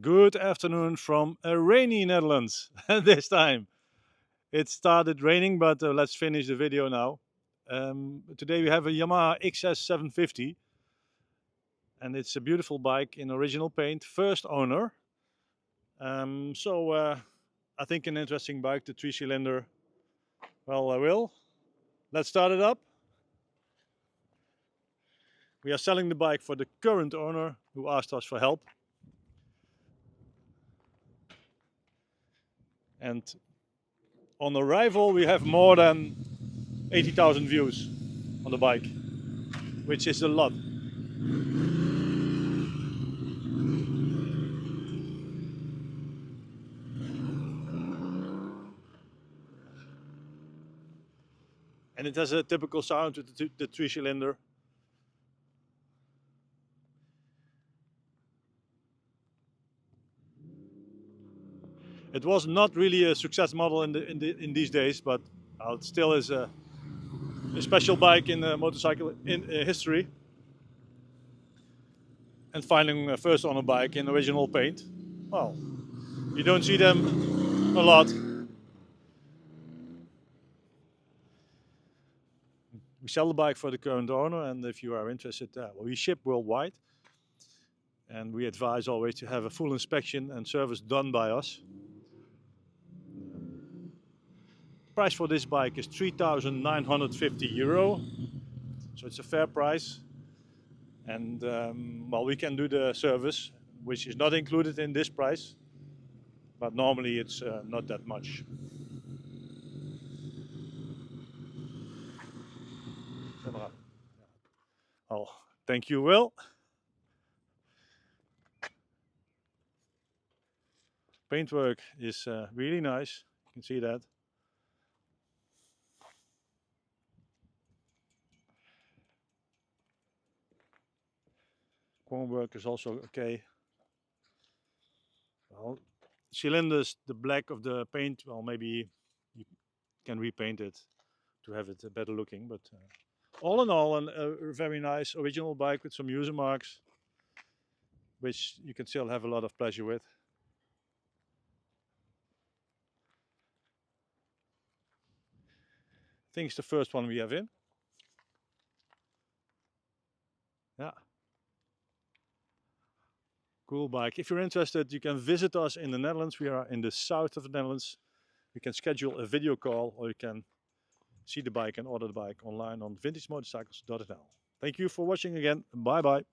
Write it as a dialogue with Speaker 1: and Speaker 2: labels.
Speaker 1: Good afternoon from a rainy Netherlands. This time it started raining, but let's finish the video now. Today we have a Yamaha XS750, and it's a beautiful bike in original paint, first owner. I think an interesting bike, the 3-cylinder. Well, I will. Let's start it up. We are selling the bike for the current owner who asked us for help. And on arrival we have more than 80,000 views on the bike, which is a lot. And it has a typical sound with the 3-cylinder. It was not really a success model in these days, but it still is a special bike in motorcycle history. And finding a first owner bike in original paint, well, you don't see them a lot. We sell the bike for the current owner, and if you are interested, we ship worldwide. And we advise always to have a full inspection and service done by us. Price for this bike is €3,950, so it's a fair price. And we can do the service, which is not included in this price, but normally it's not that much. Oh, thank you, Will. Paintwork is really nice, you can see that. Chrome work is also okay. Well, cylinders, the black of the paint, well, maybe you can repaint it to have it better looking, but all in all, a very nice original bike with some user marks, which you can still have a lot of pleasure with. I think it's the first one we have in. Yeah. Cool bike. If you're interested, you can visit us in the Netherlands. We are in the south of the Netherlands. You can schedule a video call, or you can see the bike and order the bike online on vintagemotorcycles.nl. Thank you for watching again. Bye bye.